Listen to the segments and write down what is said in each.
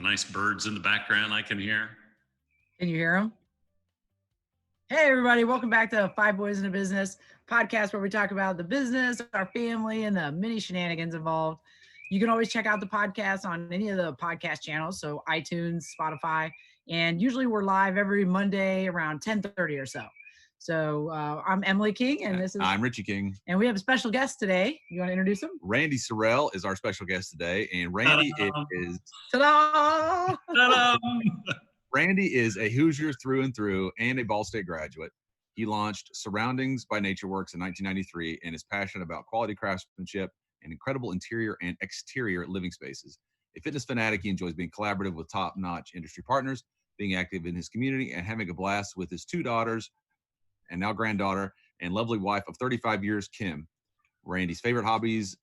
nice birds in the background I can hear. Can you hear them? Hey, everybody. Welcome back to Five Boys in a Business podcast, where we talk about the business, our family, and the many shenanigans involved. You can always check out the podcast on any of the podcast channels, so iTunes, Spotify, and usually we're live every Monday around 10:30 or so. So I'm Emily King, and I'm Richie King. And we have a special guest today. You want to introduce him? Randy Sorrell is our special guest today, and Randy is Ta-da! Ta-da! Randy is a Hoosier through and through and a Ball State graduate. He launched Surroundings by Nature Works in 1993 and is passionate about quality craftsmanship and incredible interior and exterior living spaces. A fitness fanatic, he enjoys being collaborative with top-notch industry partners, being active in his community, and having a blast with his two daughters and now granddaughter and lovely wife of 35 years, Kim. Randy's favorite hobbies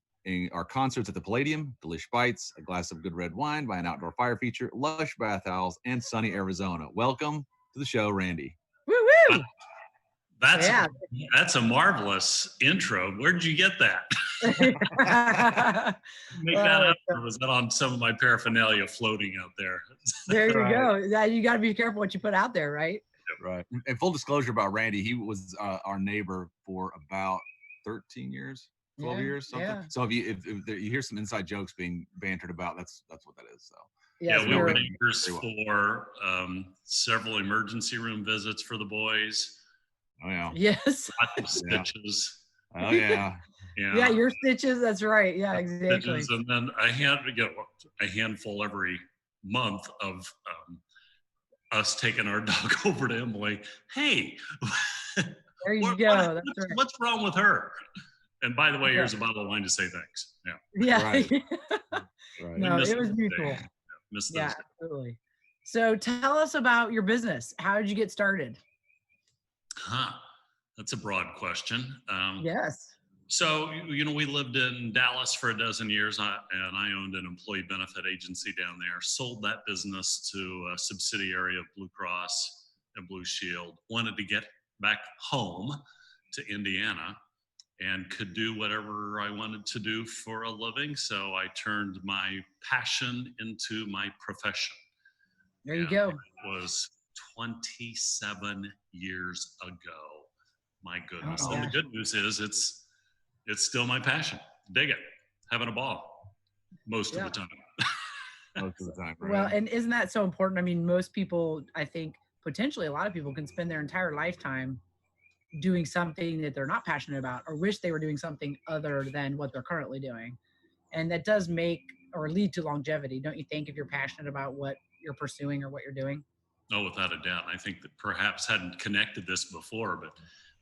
are concerts at the Palladium, delish bites, a glass of good red wine by an outdoor fire feature, lush bath towels, and sunny Arizona. Welcome to the show, Randy. Woo-woo! That's a marvelous intro. Where did you get that? Make that up, or was that on some of my paraphernalia floating out there? There you go. Yeah, you got to be careful what you put out there, right? Right. And full disclosure about Randy, he was our neighbor for about 13 years, 12 years, something. Yeah. So if you hear some inside jokes being bantered about, that's what that is. So yes, we were neighbors for several emergency room visits for the boys. Oh yeah. Yes. Lots of stitches. Oh yeah. Yeah, your stitches. That's right. Yeah, exactly. Stitches, and then a handful every month of us taking our dog over to Emily. Hey, there you go. What's wrong with her? And by the way, here's a bottle of wine to say thanks. Yeah. Right. Right. No, it was mutual. Yeah, absolutely. So tell us about your business. How did you get started? That's a broad question. Yes. So, we lived in Dallas for a dozen years, and I owned an employee benefit agency down there, sold that business to a subsidiary of Blue Cross and Blue Shield, wanted to get back home to Indiana and could do whatever I wanted to do for a living. So I turned my passion into my profession. There you go. It was 27 years ago. My goodness. Oh, and the good news is it's still my passion. Dig it. Having a ball most of the time. Most of the time, right? Well, and isn't that so important? I mean, most people, I think potentially a lot of people can spend their entire lifetime doing something that they're not passionate about or wish they were doing something other than what they're currently doing. And that does make or lead to longevity, don't you think, if you're passionate about what you're pursuing or what you're doing? Oh, without a doubt. I think that perhaps hadn't connected this before, but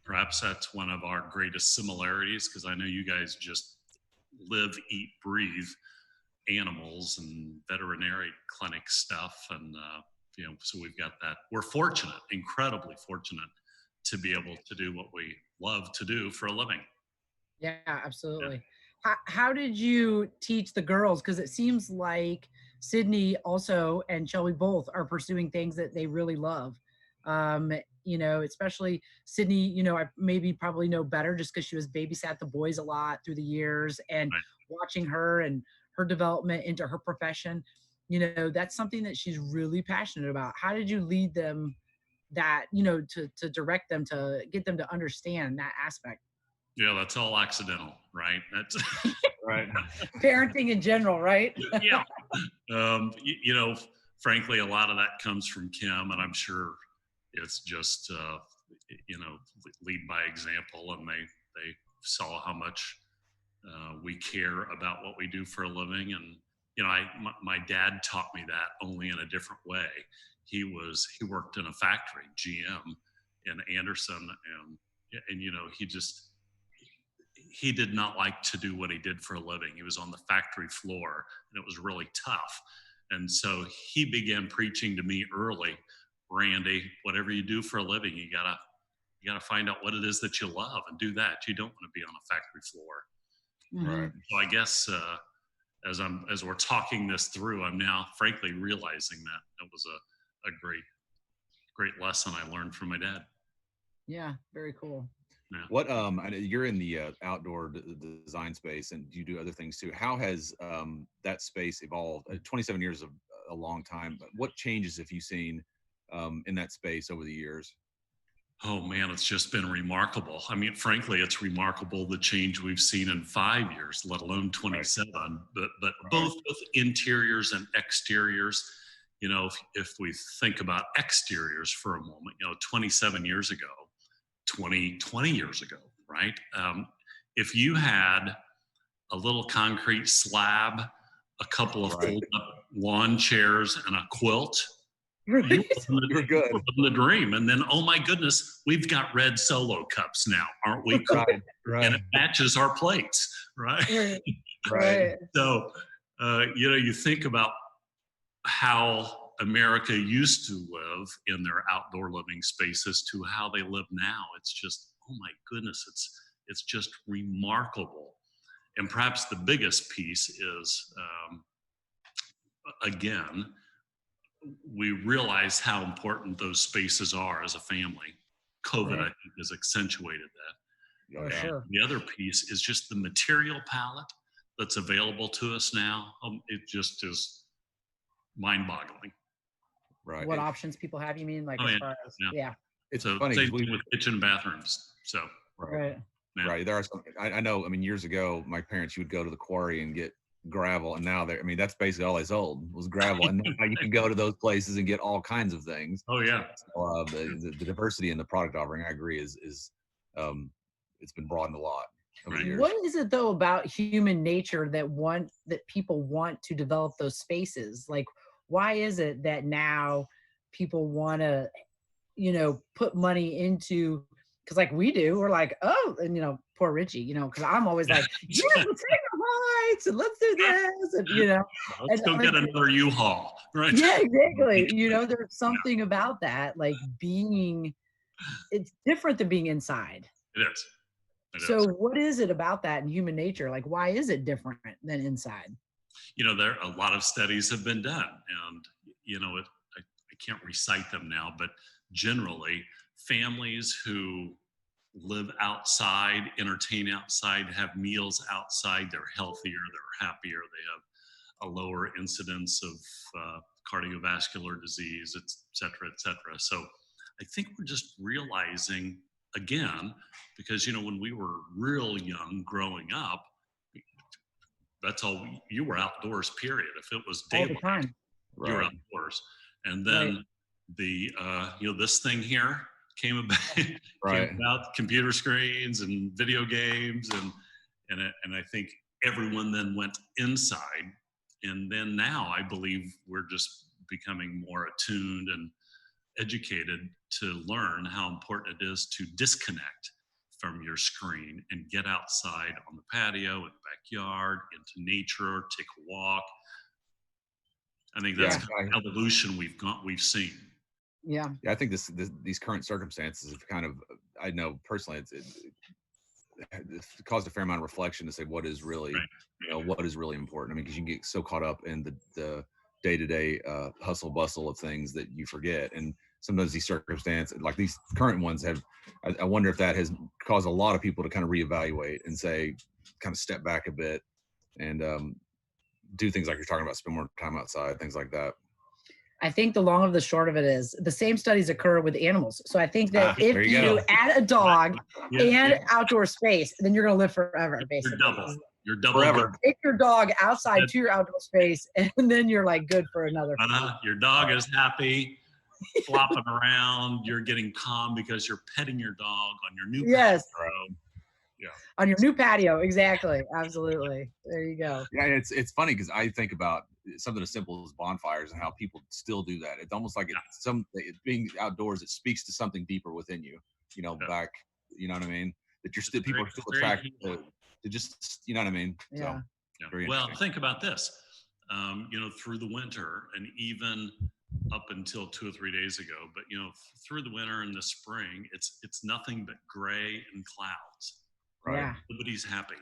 perhaps that's one of our greatest similarities, because I know you guys just live, eat, breathe animals and veterinary clinic stuff. And, so we've got that. We're fortunate, incredibly fortunate, to be able to do what we love to do for a living. Yeah, absolutely. Yeah. How did you teach the girls? Because it seems like Sydney also and Shelby both are pursuing things that they really love. Especially Sydney, I probably know better just because she was babysat the boys a lot through the years, and watching her and her development into her profession, that's something that she's really passionate about. How did you lead them that, to direct them, to get them to understand that aspect? Yeah, that's all accidental, right? That's right. Parenting in general, right? Yeah. Frankly, a lot of that comes from Kim, and I'm sure it's just, lead by example, and they saw how much we care about what we do for a living. And, my dad taught me that, only in a different way. He worked in a factory, GM in Anderson, and he did not like to do what he did for a living. He was on the factory floor, and it was really tough. And so he began preaching to me early, Randy, whatever you do for a living, you gotta find out what it is that you love and do that. You don't want to be on a factory floor. Mm-hmm. Right. So I guess as we're talking this through, I'm now frankly realizing that was a great lesson I learned from my dad. Yeah, very cool. Yeah. What I know you're in the outdoor design space, and you do other things too. How has that space evolved? 27 years of a long time. But what changes have you seen in that space over the years? Oh man, it's just been remarkable. I mean, frankly, it's remarkable the change we've seen in 5 years, let alone 27. But both interiors and exteriors. You know, if we think about exteriors for a moment, 27 years ago, 20 years ago, right? If you had a little concrete slab, a couple of fold-up lawn chairs, and a quilt, you're good. The dream. And then, oh my goodness, we've got red Solo cups now, aren't we? Right. And it matches our plates, right? Right. So, you think about how America used to live in their outdoor living spaces to how they live now. It's just, oh my goodness, it's just remarkable. And perhaps the biggest piece is, again, we realize how important those spaces are as a family. COVID, I think, has accentuated that. Oh, sure. The other piece is just the material palette that's available to us now. It just is mind-boggling. Right. What options people have, you mean? Like, as far as, It's so funny. Same thing with kitchen bathrooms. So, right. Right. There are some, I know, I mean, years ago, my parents, you would go to the quarry and get gravel, and now that's basically all they sold was gravel. And now you can go to those places and get all kinds of things. Oh yeah. So, the diversity in the product offering, I agree, is it's been broadened a lot over the years. What is it though about human nature that people want to develop those spaces? Like, why is it that now people want to, put money into? Because like we do, we're like, oh, and poor Richie, because I'm always like, yeah, let's take the lights and let's do this, and let's go get another U-Haul, right? Yeah, exactly. There's something about that, like it's different than being inside. It is. So what is it about that in human nature? Like, why is it different than inside? There a lot of studies have been done, and I can't recite them now, but generally, families who live outside, entertain outside, have meals outside, they're healthier, they're happier, they have a lower incidence of cardiovascular disease, et cetera, et cetera. So I think we're just realizing, again, because, when we were real young growing up, that's all, you were outdoors, period. If it was daylight, all the time. You were outdoors. And then this thing here came about computer screens and video games, and I think everyone then went inside. And then now I believe we're just becoming more attuned and educated to learn how important it is to disconnect from your screen and get outside on the patio, in the backyard, into nature, take a walk. I think that's kind of evolution we've seen. Yeah. I think these current circumstances have kind of, I know personally, it's caused a fair amount of reflection to say what is really, what is really important. I mean, because you can get so caught up in the day-to-day hustle bustle of things that you forget. And sometimes these circumstances, like these current ones, I wonder if that has caused a lot of people to kind of reevaluate and say, kind of step back a bit and do things like you're talking about, spend more time outside, things like that. I think the long of the short of it is the same studies occur with animals. So I think that if you add a dog and outdoor space, then you're going to live forever, basically. You're double forever. Take your dog outside to your outdoor space, and then you're like good for another. Your dog is happy, flopping around. You're getting calm because you're petting your dog on your new patio. Yeah. On your new patio, exactly. Absolutely. There you go. Yeah, it's funny because I think about something as simple as bonfires and how people still do that. It's almost like being outdoors, it speaks to something deeper within you. Back, you know what I mean? That you're still people are still attracted to just, you know what I mean? Yeah. So, well, think about this. Through the winter and even up until 2 or 3 days ago, but through the winter and the spring, it's nothing but gray and clouds. Right. Yeah. Nobody's happy,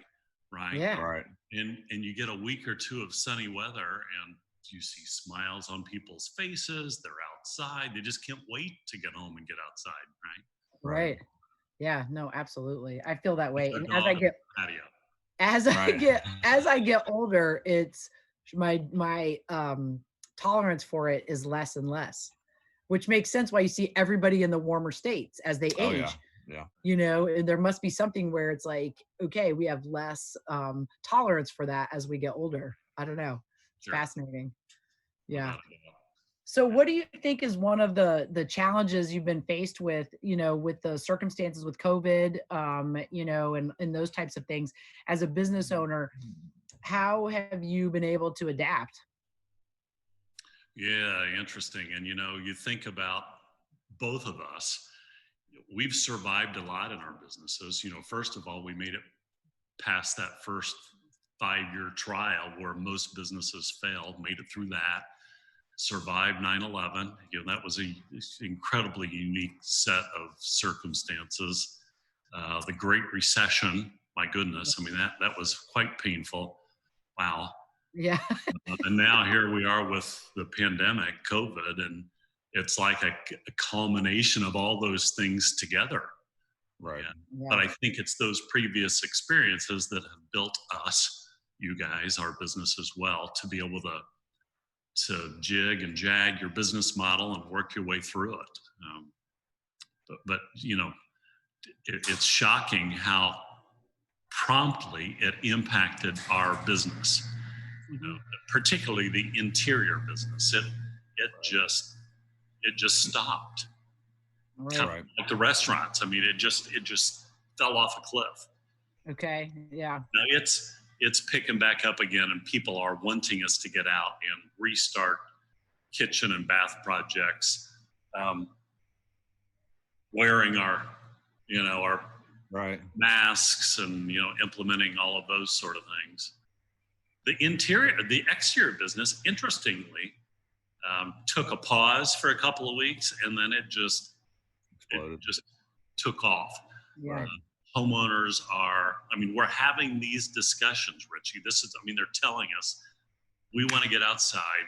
right? Yeah. Right. And you get a week or two of sunny weather and you see smiles on people's faces. They're outside. They just can't wait to get home and get outside, right? Right. Yeah, no, absolutely. I feel that way. And as I get older, it's my tolerance for it is less and less, which makes sense why you see everybody in the warmer states as they Oh, age. yeah. You know, and there must be something where it's like, okay, we have less tolerance for that as we get older. I don't know. It's Sure. fascinating. Yeah. Without a doubt. So what do you think is one of the challenges you've been faced with, you know, with the circumstances with COVID, you know, and those types of things as a business owner? How have you been able to adapt? Yeah, interesting. And you know, you think about both of us, we've survived a lot in our businesses. You know, first of all, we made it past that first 5-year trial where most businesses failed, made it through that, survived 9/11. You know, that was a incredibly unique set of circumstances. The Great Recession, my goodness, I mean, that was quite painful. Wow. Yeah. And now here we are with the pandemic, COVID, and it's like a culmination of all those things together. Right. Yeah. But I think it's those previous experiences that have built us, you guys, our business as well, to be able to jig and jag your business model and work your way through it. But you know, it's shocking how promptly it impacted our business. You know, particularly the interior business. It just stopped. Kind Right. of like the restaurants. I mean, it just fell off a cliff. Okay. Yeah. Now it's picking back up again, and people are wanting us to get out and restart kitchen and bath projects, wearing our Right. masks, and you know, implementing all of those sort of things. The exterior business, interestingly, took a pause for a couple of weeks, and then it just took off. Yeah. Homeowners we're having these discussions, Richie. They're telling us we want to get outside,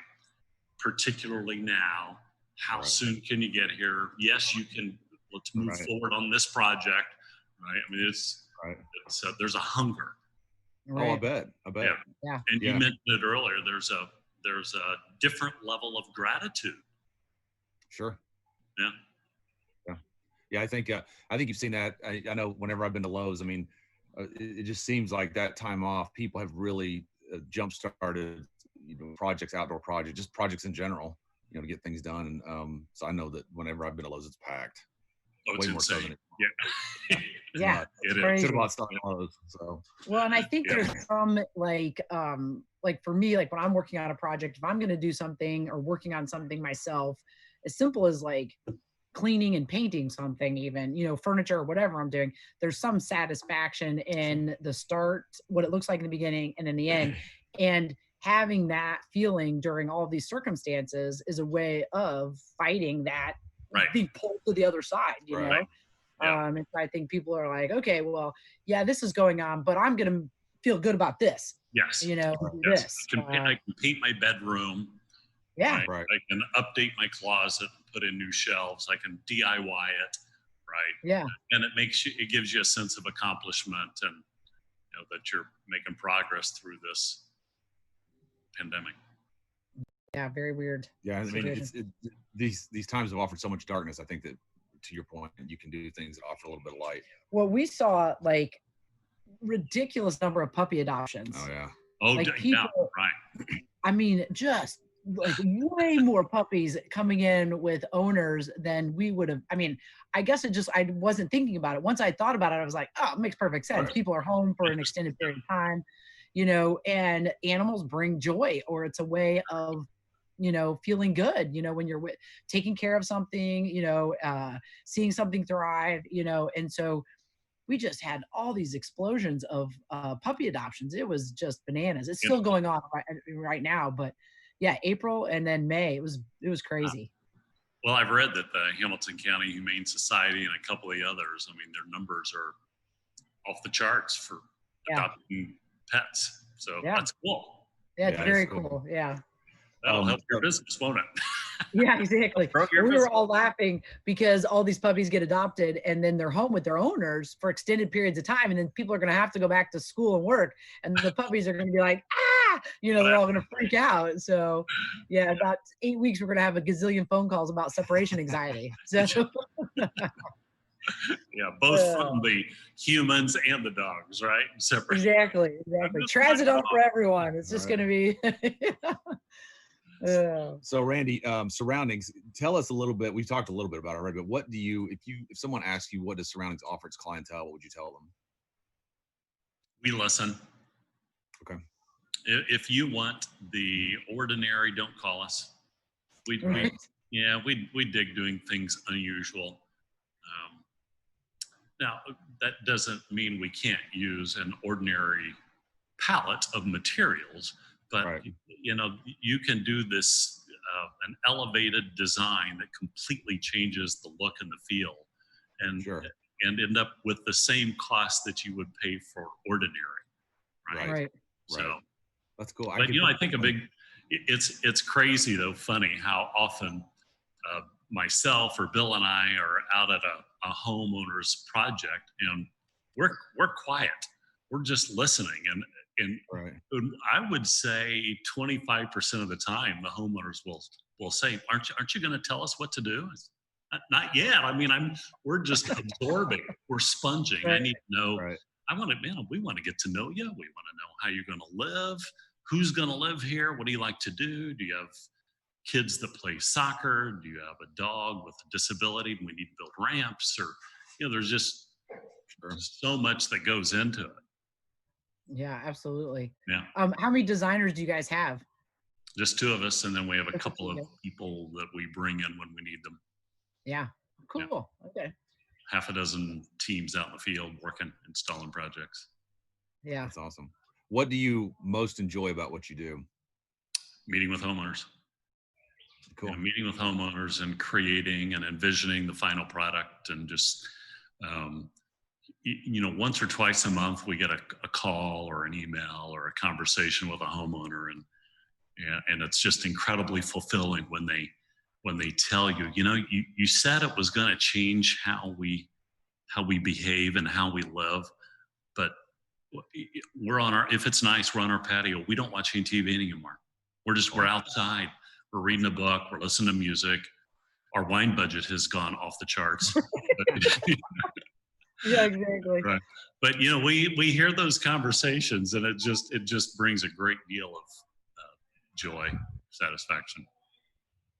particularly now. How soon can you get here? Yes, you can. Let's move forward on this project, right? I mean, it's there's a hunger. Right. Oh, I bet. Yeah. And you mentioned it earlier. There's a different level of gratitude. Sure. Yeah. Yeah, I think you've seen that. I know whenever I've been to Lowe's, I mean, it just seems like that time off, people have really jump started, you know, projects, outdoor projects, just projects in general, you know, to get things done. And so I know that whenever I've been to Lowe's, it's packed. Oh, it's way insane. More so than Yeah. It is. Should have bought stuff at Lowe's. So. Well, and I think there's some like for me, like when I'm working on a project, if I'm going to do something or working on something myself, as simple as like cleaning and painting something, even, you know, furniture or whatever I'm doing, there's some satisfaction in the start, what it looks like in the beginning and in the end. And having that feeling during all these circumstances is a way of fighting that being pulled to the other side, you know? Yeah. And so I think people are like, okay, well, yeah, this is going on, but I'm going to feel good about this. Yes. You know, yes. this. I can paint my bedroom. Yeah. Right. I can update my closet, put in new shelves. I can DIY it. Right. Yeah. And it gives you a sense of accomplishment, and you know that you're making progress through this pandemic. Yeah. Very weird. Yeah. I mean, these times have offered so much darkness. I think that, to your point, you can do things that offer a little bit of light. Well, we saw like ridiculous number of puppy adoptions. Oh yeah. Oh, like people, right. I mean, just like way more puppies coming in with owners than we would have. I mean, I guess I wasn't thinking about it. Once I thought about it, I was like, oh, it makes perfect sense. Right. People are home for an extended period of time, you know, and animals bring joy, or it's a way of, you know, feeling good, you know, when you're taking care of something, you know, seeing something thrive, you know. And so we just had all these explosions of puppy adoptions. It was just bananas. It's still going on right now, but yeah, April and then May, it was crazy. Well, I've read that the Hamilton County Humane Society and a couple of the others, I mean, their numbers are off the charts for adopting pets. So that's cool. Yeah, it's very cool. Yeah. That'll help your business, won't it? Yeah, exactly. We were all laughing because all these puppies get adopted and then they're home with their owners for extended periods of time. And then people are going to have to go back to school and work. And the puppies are going to be like, ah, they're all going to freak out. So yeah, about 8 weeks, we're going to have a gazillion phone calls about separation anxiety. So Yeah, both from the humans and the dogs, right? Separate. exactly. Trazodone for everyone. It's just going to be. So Randy, Surroundings, tell us a little bit. We've talked a little bit about it already, but what do you, if someone asks you what does Surroundings offer its clientele, what would you tell them? We listen. Okay. If you want the ordinary, don't call us. We dig doing things unusual. Now, that doesn't mean we can't use an ordinary palette of materials, but Right. you can do this an elevated design that completely changes the look and the feel, and Sure. and end up with the same cost that you would pay for ordinary. Right. So that's cool. I think it's crazy though, funny how often myself or Bill and I are out at a homeowner's project and we're quiet. We're just listening, and I would say 25% of the time the homeowners will say, "Aren't you going to tell us what to do?" Not yet. I mean, we're just absorbing. We're sponging. Right. I need to know. Right. We want to get to know you. We want to know how you're going to live. Who's going to live here? What do you like to do? Do you have kids that play soccer? Do you have a dog with a disability? We need to build ramps, or there's just so much that goes into it. Yeah, absolutely. Yeah. How many designers do you guys have? Just two of us, and then we have a couple of people that we bring in when we need them. Yeah. Cool. Yeah. Okay. Half a dozen teams out in the field working, installing projects. Yeah. That's awesome. What do you most enjoy about what you do? Meeting with homeowners. Cool. Meeting with homeowners and creating and envisioning the final product, and just once or twice a month we get a call or an email or a conversation with a homeowner, and it's just incredibly fulfilling when they tell you, you said it was going to change how we behave and how we live, but if it's nice, we're on our patio. We don't watch any TV anymore. We're outside. We're reading a book. We're listening to music. Our wine budget has gone off the charts. Yeah, exactly. Right. But we hear those conversations, and it just brings a great deal of joy, satisfaction.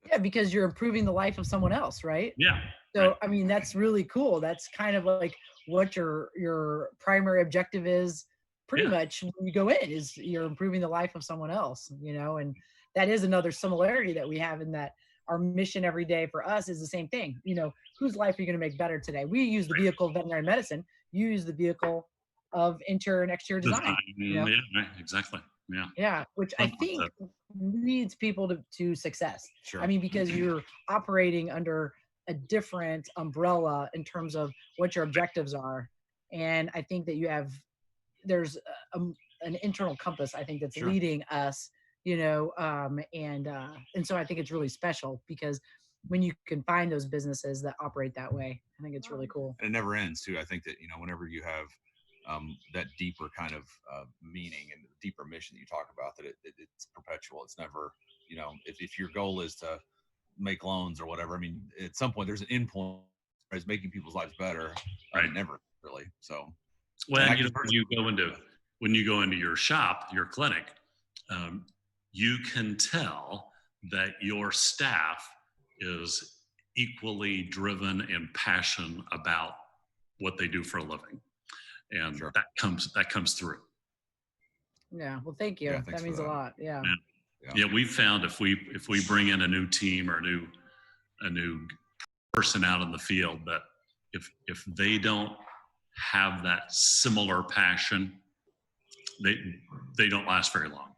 Yeah, because you're improving the life of someone else, right? Yeah. So right. I mean, that's really cool. That's kind of like what your primary objective is. Pretty much when you go in is you're improving the life of someone else, and that is another similarity that we have in that our mission every day for us is the same thing. Whose life are you going to make better today? We use the vehicle of veterinary medicine. You use the vehicle of interior and exterior design. Yeah, exactly. Yeah. Yeah, which I think leads people to success. Sure. I mean, because you're operating under a different umbrella in terms of what your objectives are. And I think that there's an internal compass, I think, that's leading us, and so I think it's really special because when you can find those businesses that operate that way, I think it's really cool. And it never ends too. I think that, whenever you have that deeper kind of meaning and deeper mission that you talk about, that it's perpetual. It's never, if your goal is to make loans or whatever, I mean, at some point there's an end point, is making people's lives better. Right. Never really. So when you go into your shop, your clinic, you can tell that your staff is equally driven and passionate about what they do for a living, and that comes through. Yeah, well, thank you. That means a lot. Yeah. We've found if we bring in a new team or a new person out in the field, that if they don't have that similar passion, they don't last very long.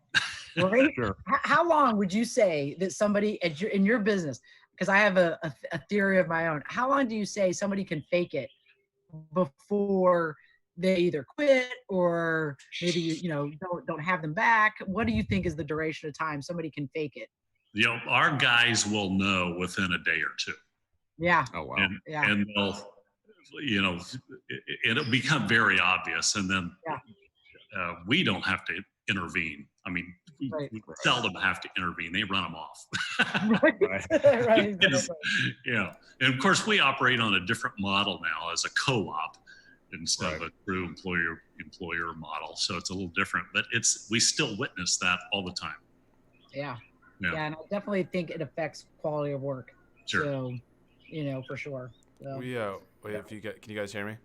Right? Sure. How long would you say that somebody in your business, because I have a theory of my own, how long do you say somebody can fake it before they either quit or maybe don't have them back? What do you think is the duration of time somebody can fake it? Our guys will know within a day or two. Yeah. Oh wow. And they'll it'll become very obvious, and then we don't have to intervene. I mean, Right. seldom have to intervene. They run them off. Right. Right. It's- yeah. And of course, we operate on a different model now as a co-op instead of a true employer model. So it's a little different, but we still witness that all the time. Yeah. Yeah. Yeah. And I definitely think it affects quality of work. Sure. So, for sure. So, Wait, can you guys hear me?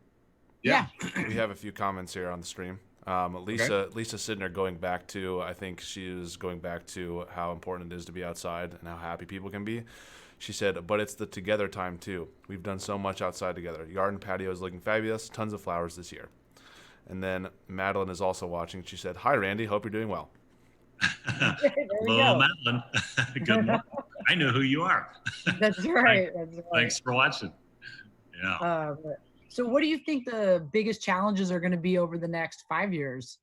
yeah. We have a few comments here on the stream. Lisa Sidner I think she was going back to how important it is to be outside and how happy people can be. She said, but it's the together time too. We've done so much outside together. Yard and patio is looking fabulous. Tons of flowers this year. And then Madeline is also watching. She said, hi, Randy. Hope you're doing well. Hello, Madeline. Good morning. I know who you are. That's right. That's right. Thanks for watching. Yeah. So what do you think the biggest challenges are going to be over the next 5 years?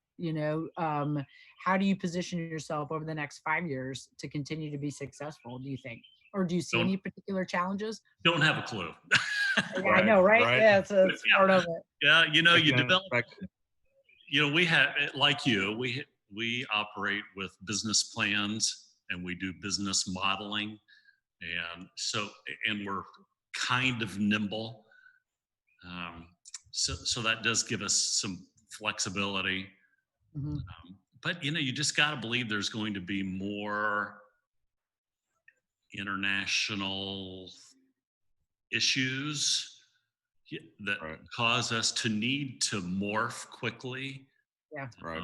How do you position yourself over the next 5 years to continue to be successful, do you think? Or do you see any particular challenges? Don't have a clue. Yeah, I know, right? Yeah, it's part of it. Yeah, you develop, we have, like you, we operate with business plans and we do business modeling. And we're kind of nimble. So that does give us some flexibility. Mm-hmm. But, you just got to believe there's going to be more international issues that cause us to need to morph quickly. Yeah. Right.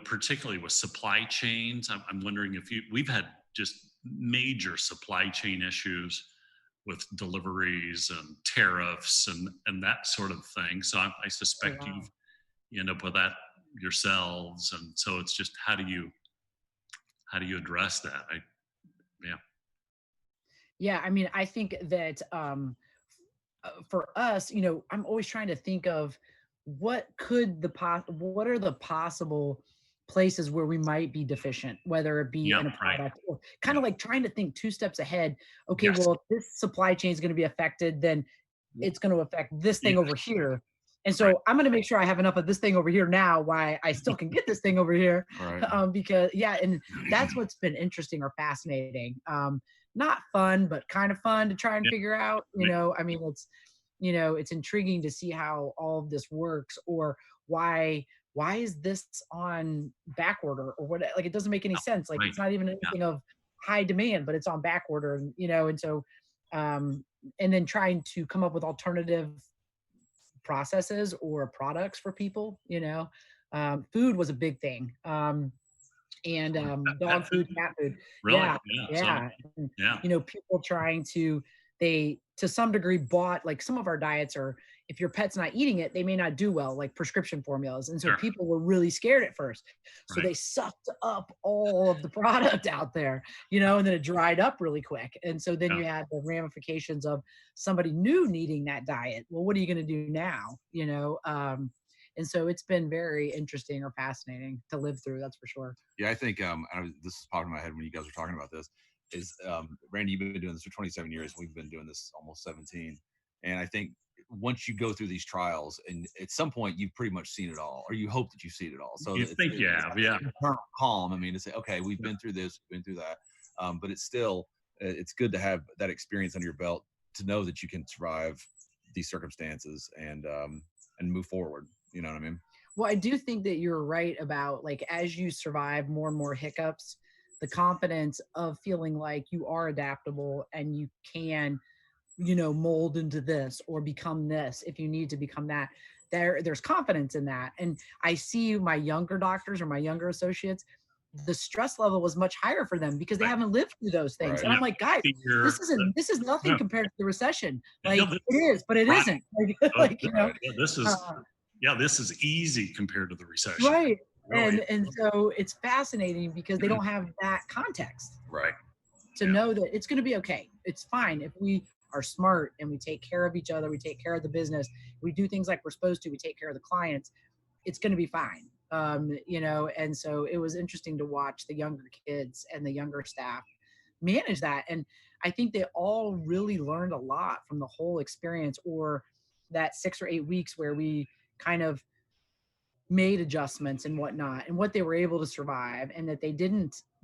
Particularly with supply chains. I'm wondering if we've had just major supply chain issues with deliveries and tariffs and that sort of thing. So I suspect you end up with that yourselves. And so it's just how do you address that? Yeah, I mean, I think that for us, I'm always trying to think of what are the possible places where we might be deficient, whether it be in a product or kind of like trying to think 2 steps ahead. Okay, well, if this supply chain is going to be affected, then it's going to affect this thing over here. And so I'm going to make sure I have enough of this thing over here now while I still can get this thing over here. Because and that's what's been interesting or fascinating. Not fun, but kind of fun to try and figure out, I mean, it's intriguing to see how all of this works, or why is this on back order or what? Like, it doesn't make any sense. Like, it's not even anything of high demand, but it's on back order, and so, and then trying to come up with alternative processes or products for people, food was a big thing. And dog food, cat food. Really? Yeah. People trying to some degree bought, like, some of our diets are, if your pet's not eating it, they may not do well, like prescription formulas. And so people were really scared at first. So they sucked up all of the product out there, and then it dried up really quick. And so then you had the ramifications of somebody new needing that diet. Well, what are you going to do now? And so it's been very interesting or fascinating to live through. That's for sure. Yeah, I think this is popping in my head when you guys were talking about this. Is Randy, you've been doing this for 27 years. We've been doing this almost 17. And I think once you go through these trials, and at some point you've pretty much seen it all, or you hope that you've seen it all. So you think you have, internal calm. I mean, to say, okay, we've been through this, we've been through that. But it's still, it's good to have that experience under your belt to know that you can survive these circumstances and move forward. You know what I mean? Well, I do think that you're right about, like, as you survive more and more hiccups, the confidence of feeling like you are adaptable and you can, mold into this or become this if you need to become that. There's confidence in that. And I see my younger doctors or my younger associates, the stress level was much higher for them because they haven't lived through those things. And I'm like, guys, this is nothing compared to the recession. Like, it is, but it isn't. This is easy compared to the recession. Right. Really. And so it's fascinating because they don't have that context. Right. To know that it's going to be okay. It's fine if we are smart and we take care of each other, we take care of the business, we do things like we're supposed to, we take care of the clients, it's going to be fine. And so it was interesting to watch the younger kids and the younger staff manage that. And I think they all really learned a lot from the whole experience, or that 6 or 8 weeks where we kind of made adjustments and whatnot, and what they were able to survive, and that they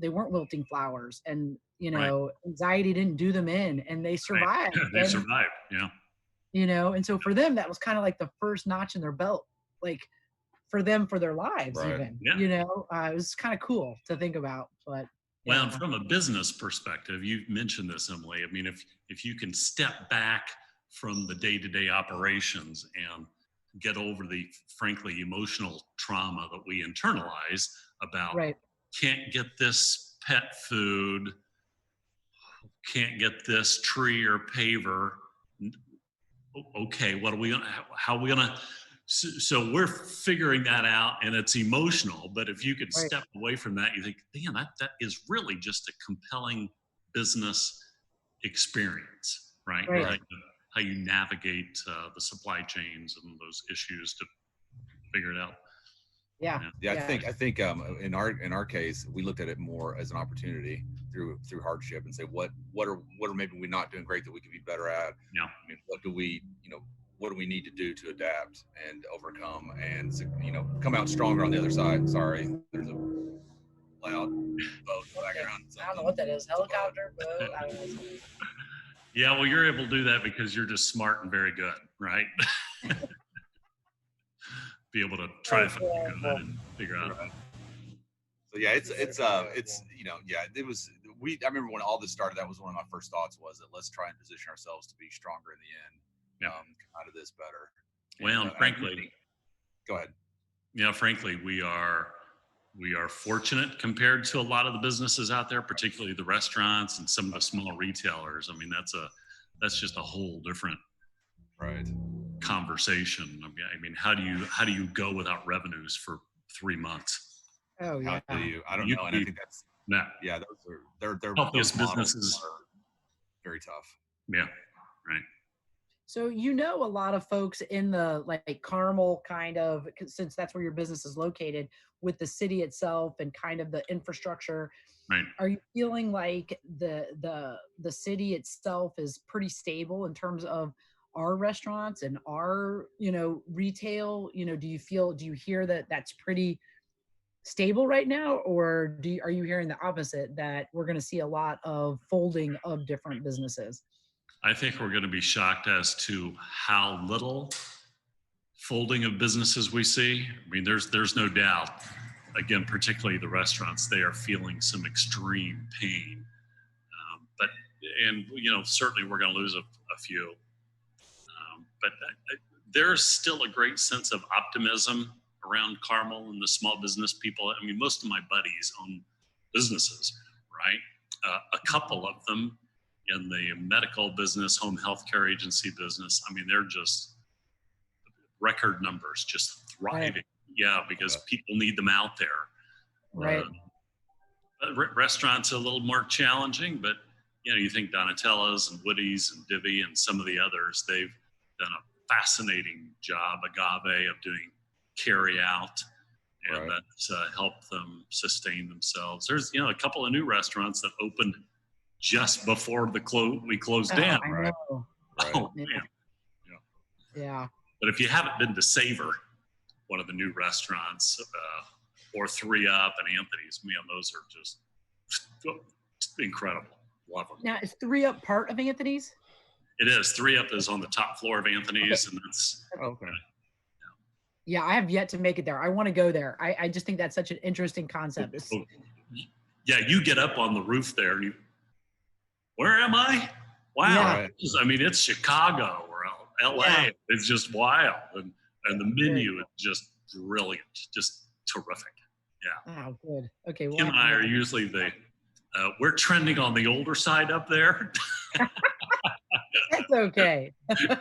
weren't wilting flowers, and Right. anxiety didn't do them in, and they Right. survived. They And survived. Yeah. and so for them, that was kind of like the first notch in their belt, like for them, for their lives, Right. even. Yeah. It was kind of cool to think about. But Well, and from a business perspective, you mentioned this, Emily. I mean, if you can step back from the day-to-day operations and get over the frankly emotional trauma that we internalize about right, can't get this pet food, can't get this tree or paver. Okay, what are we gonna? How are we gonna? So we're figuring that out, and it's emotional. But if you could right, step away from that, you think, damn, that is really just a compelling business experience, right? right. How you navigate the supply chains and those issues to figure it out. Yeah, Yeah, I think in our case, we looked at it more as an opportunity through hardship, and say what are maybe we not doing great that we could be better at. Yeah. I mean, what do we need to do to adapt and overcome and come out stronger on the other side. Sorry, there's a loud boat in the background. I don't know what that is. Helicopter, boat. I don't know. Yeah, well, you're able to do that because you're just smart and very good, right? Be able to try to find good and figure out. So yeah, it's it was I remember when all this started, that was one of my first thoughts was that let's try and position ourselves to be stronger in the end. Yeah. Come out of this better. Well, and frankly, go ahead. Yeah, frankly, we are fortunate compared to a lot of the businesses out there, particularly the restaurants and some of the small retailers. I mean, that's just a whole different conversation. I mean, how do you go without revenues for 3 months? Oh yeah. How do you? I don't know, and I think that's those are healthiest those businesses are very tough. Yeah, right. So a lot of folks in the like Carmel kind of, since that's where your business is located, with the city itself and kind of the infrastructure. Right. Are you feeling like the city itself is pretty stable in terms of our restaurants and our retail? Do you hear that that's pretty stable right now, or are you hearing the opposite, that we're going to see a lot of folding of different businesses? I think we're going to be shocked as to how little folding of businesses we see. I mean, there's no doubt. Again, particularly the restaurants, they are feeling some extreme pain. Certainly we're going to lose a few. But there's still a great sense of optimism around Carmel and the small business people. I mean, most of my buddies own businesses, right? A couple of them in the medical business, home healthcare agency business. I mean, they're just record numbers, just thriving. Right. Yeah, because people need them out there. Right. Restaurants are a little more challenging, but you think Donatella's and Woody's and Divvy and some of the others, they've done a fascinating job, agave, of doing carry out, and that's helped them sustain themselves. There's a couple of new restaurants that opened just before we closed down. Right. Oh man. Yeah. But if you haven't been to Savor, one of the new restaurants, or 3 Up and Anthony's, man, those are just incredible. Love them. Now, is 3 Up part of Anthony's? It is. 3 Up is on the top floor of Anthony's, and that's okay. Yeah, I have yet to make it there. I want to go there. I just think that's such an interesting concept. Yeah, you get up on the roof there, and where am I? Wow. Yeah. I mean, it's Chicago or LA. Yeah. It's just wild. And the menu is just brilliant, just terrific. Yeah. Oh, good. Okay. Kim and I are usually we're trending on the older side up there. That's okay. Yeah.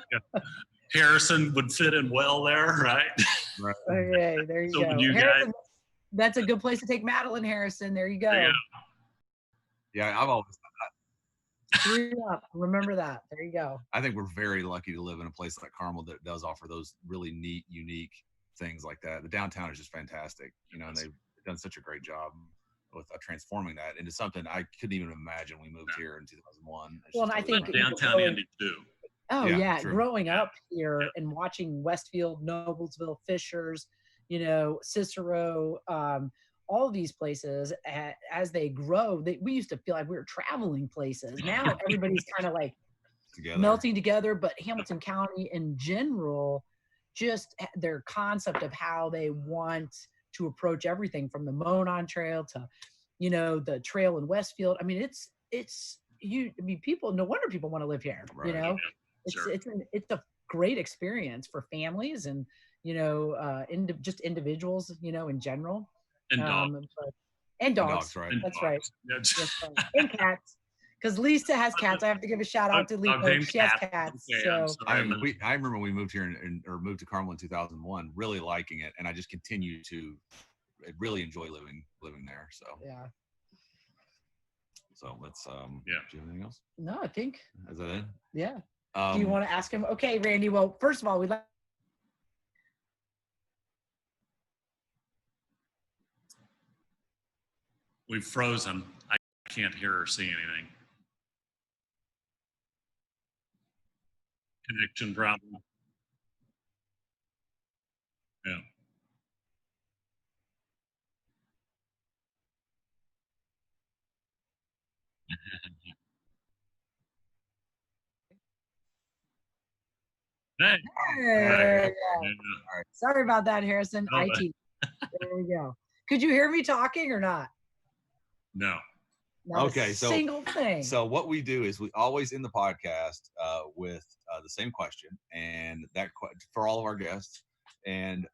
Harrison would fit in well there, right? Okay, there you go. Harrison, that's a good place to take Madeline, Harrison. There you go. Yeah, I've always thought that. 3 Up. Remember that. There you go. I think we're very lucky to live in a place like Carmel that does offer those really neat, unique things like that. The downtown is just fantastic, and they've done such a great job with transforming that into something I couldn't even imagine when we moved here in 2001. Well, and I think downtown Indy too. Oh yeah, growing up here and watching Westfield, Noblesville, Fishers, Cicero, all of these places, as they grow, we used to feel like we were traveling places. Now everybody's kind of like melting together, but Hamilton County in general, just their concept of how they want to approach everything from the Monon Trail to, the trail in Westfield. I mean, people, no wonder people want to live here, Right. Sure. It's a great experience for families and, just individuals, in general. And dogs. And dogs. Right. And That's dogs. right. That's That's right. And cats. Because Lisa has cats. I have to give a shout out to Lisa. She has cats. Okay, So I remember we moved here or moved to Carmel in 2001, really liking it, and I just continue to really enjoy living there. So yeah. So let's Yeah. Do you have anything else? No, I think. Is that it? Yeah. Do you want to ask him? Okay, Randy. Well, first of all, we'd like. We've frozen. I can't hear or see anything. Connection problem. Yeah. Hey. There we go. Yeah. Sorry about that, Harrison. Oh, IT. There we go. Could you hear me talking or not? No. Not Okay, a so- single thing. So what we do is we always end the podcast with the same question, and for all of our guests. And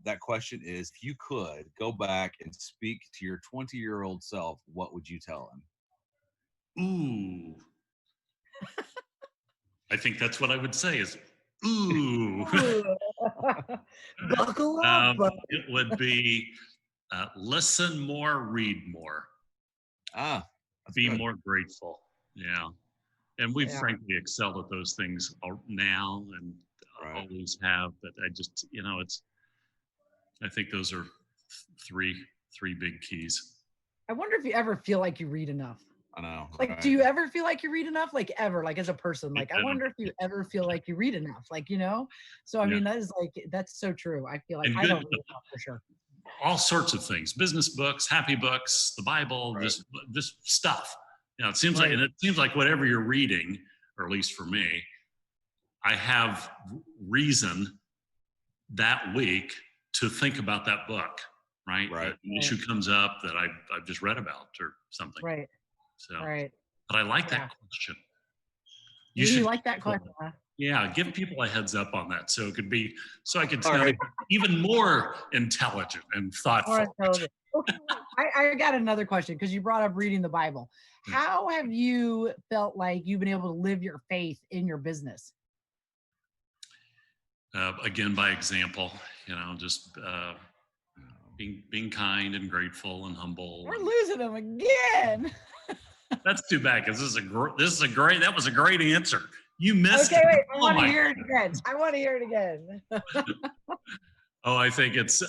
that question is, if you could go back and speak to your 20-year-old self, what would you tell him? Ooh. I think that's what I would say is, ooh. Buckle up. It would be listen more, read more, That's be good. more grateful. Yeah. And we've Yeah. frankly excelled at those things now and Right. always have. But I just, I think those are three big keys. I wonder if you ever feel like you read enough. I know. Like, right. do you ever feel like you read enough? Like, ever? Like, as a person? Like, I Yeah. wonder if you ever feel like you read enough. Like, So, I Yeah. mean, that's so true. I feel like And I good- don't read enough for sure. All sorts of things, business books, happy books, the Bible, Right. just stuff. It seems Right. like, and it seems like whatever you're reading, or at least for me, I have reason that week to think about that book, right? Right. An issue comes up that I've just read about or something. Right. So, Right. but I like Yeah. that question. You like that question? Huh? Yeah, give people a heads up on that, so I could All tell right. even more intelligent and thoughtful. More intelligent. Okay, I got another question because you brought up reading the Bible. How have you felt like you've been able to live your faith in your business? Again, by example, just being kind and grateful and humble. We're losing them again. That's too bad because that was a great answer. You missed Okay, it. wait. I Oh want to my hear it again. I want to hear it again. Oh, I think it's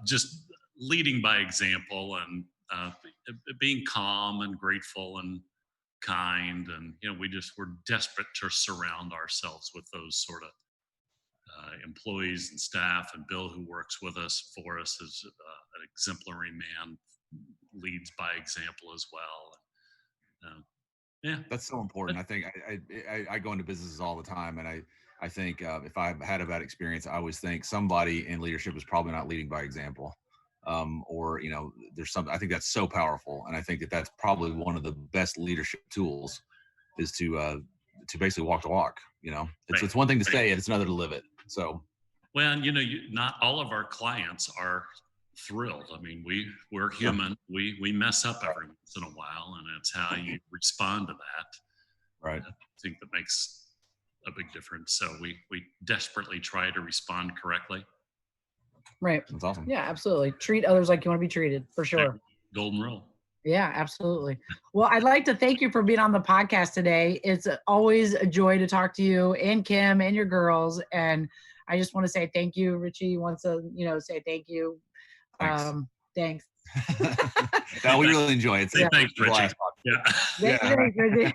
just leading by example and being calm and grateful and kind. And, we're desperate to surround ourselves with those sort of employees and staff. And Bill, who works with us, for us, is an exemplary man, leads by example as well. Yeah. That's so important. I think I go into businesses all the time, and I think if I've had a bad experience, I always think somebody in leadership is probably not leading by example, or there's something. I think that's so powerful, and I think that's probably one of the best leadership tools is to basically walk the walk. It's one thing to say it; it's another to live it. So, well, not all of our clients are thrilled. I mean, we're human. We mess up every once in a while, and it's how you respond to that. Right. I think that makes a big difference. So we desperately try to respond correctly. Right. That's awesome. Yeah, absolutely. Treat others like you want to be treated, for sure. Golden rule. Yeah, absolutely. Well, I'd like to thank you for being on the podcast today. It's always a joy to talk to you and Kim and your girls. And I just want to say thank you. Richie wants to, say thank you. Thanks. Thanks. No, we really enjoy it. Hey, thanks, The Richie. last Yeah. Thanks, Richie.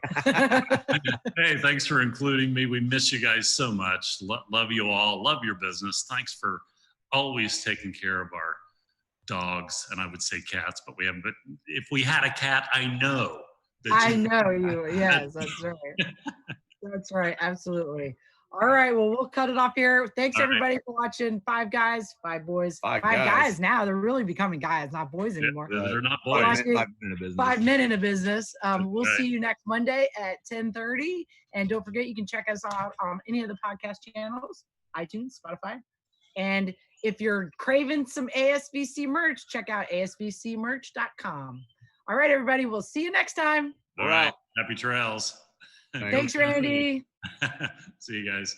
Hey, thanks for including me. We miss you guys so much. Love you all. Love your business. Thanks for always taken care of our dogs, and I would say cats, but we haven't. But if we had a cat, I know that I know you. Yes, that's right. That's right. Absolutely. All right. Well, we'll cut it off here. Thanks All right. everybody for watching. Five guys, five boys, Five guys guys. now. They're really becoming guys, not boys anymore. They're not Well, boys. actually, 5 minute business. 5 minutes of business. We'll right. see you next Monday at 10:30. And don't forget, you can check us out on any of the podcast channels, iTunes, Spotify. And if you're craving some ASBC merch, check out asbcmerch.com. All right, everybody. We'll see you next time. All right. Happy trails. Thanks, Randy. See you guys.